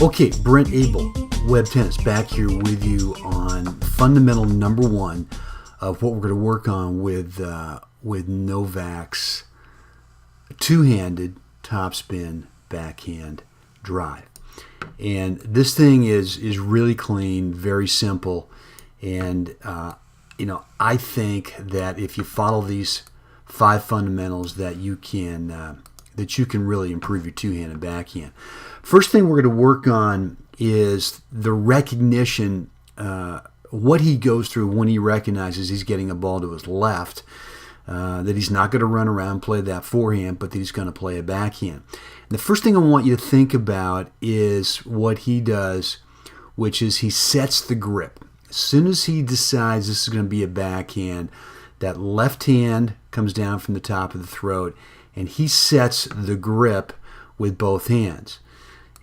Okay, Brent, Abel, Web Tennis, back here with you on fundamental number one of what we're going to work on with Novak's two-handed topspin backhand drive. And this thing is really clean, very simple, and I think that if you follow these 5 fundamentals, that you can really improve your two-handed backhand. First thing we're going to work on is the recognition, what he goes through when he recognizes he's getting a ball to his left, that he's not going to run around and play that forehand, but that he's going to play a backhand. And the first thing I want you to think about is what he does, which is he sets the grip. As soon as he decides this is going to be a backhand, that left hand comes down from the top of the throat, and he sets the grip with both hands.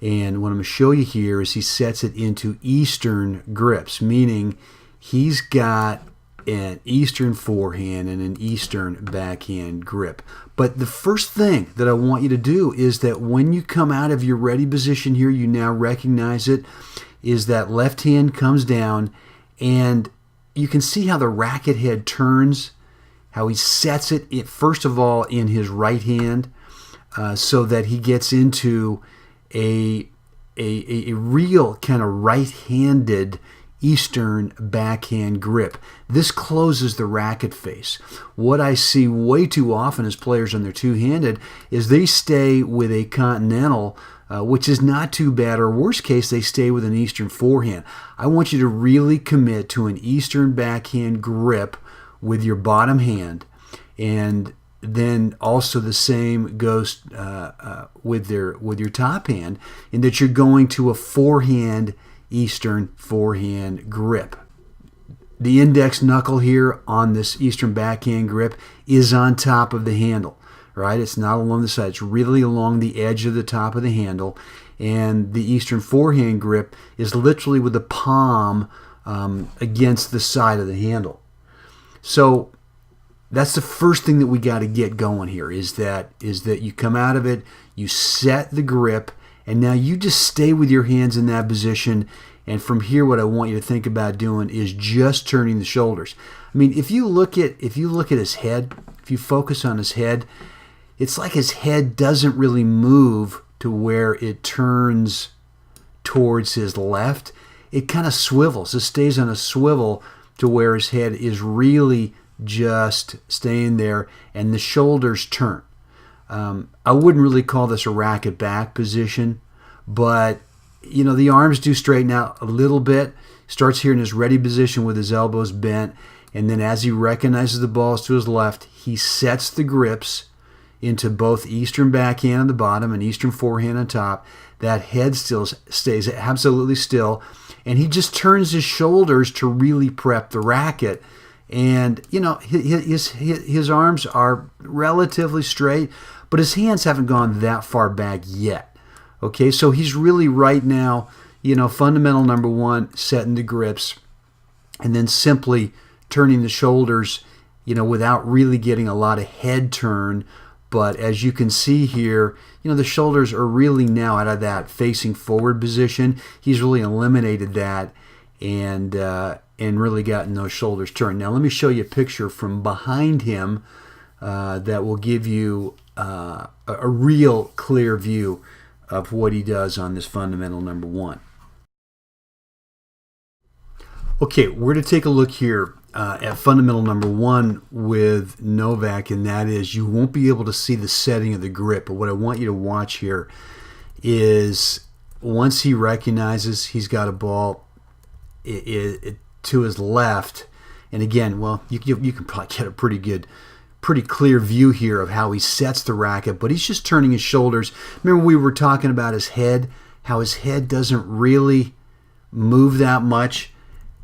And what I'm going to show you here is he sets it into Eastern grips, meaning he's got an Eastern forehand and an Eastern backhand grip. But the first thing that I want you to do is that when you come out of your ready position here, you now recognize it, is that left hand comes down, and you can see how the racket head turns, how he sets it first of all in his right hand, so that he gets into a real kind of right-handed Eastern backhand grip. This closes the racket face. What I see way too often as players on their two-handed is they stay with a continental, which is not too bad, or worst case, they stay with an Eastern forehand. I want you to really commit to an Eastern backhand grip with your bottom hand, and then also the same goes with your top hand, in that you're going to a forehand Eastern forehand grip. The index knuckle here on this Eastern backhand grip is on top of the handle, right? It's not along the side. It's really along the edge of the top of the handle, and the Eastern forehand grip is literally with the palm against the side of the handle. So that's the first thing that we got to get going here, is that you come out of it, you set the grip, and now you just stay with your hands in that position. And from here, what I want you to think about doing is just turning the shoulders. I mean, if you look at his head, if you focus on his head, it's like his head doesn't really move to where it turns towards his left. It kind of swivels. It stays on a swivel to where his head is really just staying there, and the shoulders turn. I wouldn't really call this a racket back position, but the arms do straighten out a little bit. Starts here in his ready position with his elbows bent, and then as he recognizes the ball is to his left, he sets the grips into both Eastern backhand on the bottom and Eastern forehand on top. That head still stays absolutely still, and he just turns his shoulders to really prep the racket. And his arms are relatively straight, but his hands haven't gone that far back yet. Okay, so he's really right now, fundamental number one, setting the grips, and then simply turning the shoulders, without really getting a lot of head turn. But as you can see here, the shoulders are really now out of that facing forward position. He's really eliminated that, and really gotten those shoulders turned. Now let me show you a picture from behind him that will give you a real clear view of what he does on this fundamental number one. Okay, we're going to take a look here at fundamental number one with Novak, and that is you won't be able to see the setting of the grip, but what I want you to watch here is once he recognizes he's got a ball to his left, and again, well, you can probably get a pretty clear view here of how he sets the racket, but he's just turning his shoulders. Remember we were talking about his head, how his head doesn't really move that much.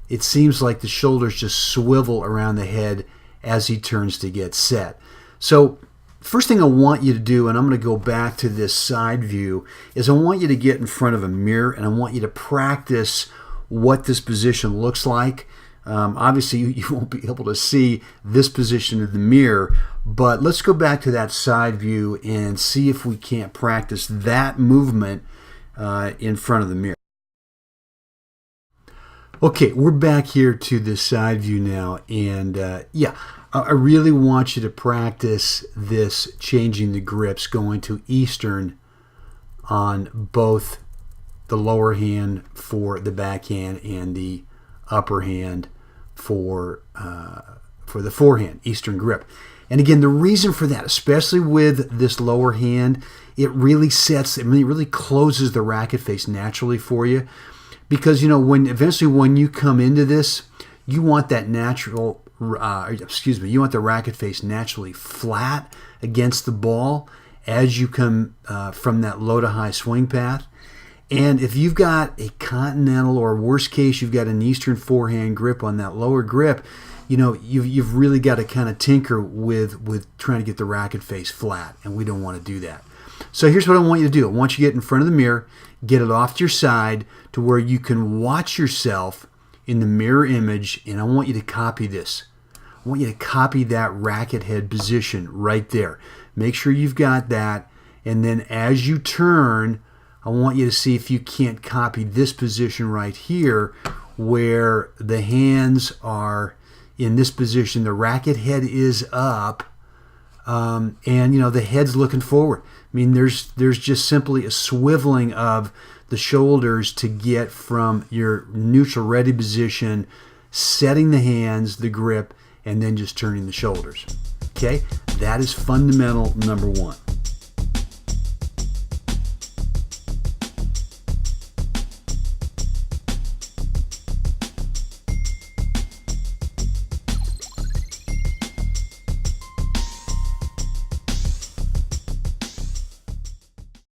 It seems like the shoulders just swivel around the head as he turns to get set. So first thing I want you to do, and I'm going to go back to this side view, is I want you to get in front of a mirror, and I want you to practice what this position looks like. Obviously, you won't be able to see this position in the mirror, but let's go back to that side view and see if we can't practice that movement in front of the mirror. Okay, we're back here to the side view now, and yeah, I really want you to practice this changing the grips, going to Eastern on both the lower hand for the backhand and the upper hand for the forehand, Eastern grip. And again, the reason for that, especially with this lower hand, it really closes the racket face naturally for you. Because, you know, when you come into this, you want that you want the racket face naturally flat against the ball as you come from that low to high swing path. And if you've got a continental, or worst case, you've got an Eastern forehand grip on that lower grip, you know, you've really got to kind of tinker with trying to get the racket face flat, and we don't want to do that. So here's what I want you to do. I want you to get in front of the mirror, get it off to your side to where you can watch yourself in the mirror image, and I want you to copy this. I want you to copy that racket head position right there. Make sure you've got that, and then as you turn, I want you to see if you can't copy this position right here where the hands are in this position, the racket head is up, and you know the head's looking forward. I mean, there's just simply a swiveling of the shoulders to get from your neutral ready position, setting the hands, the grip, and then just turning the shoulders. Okay, that is fundamental number one.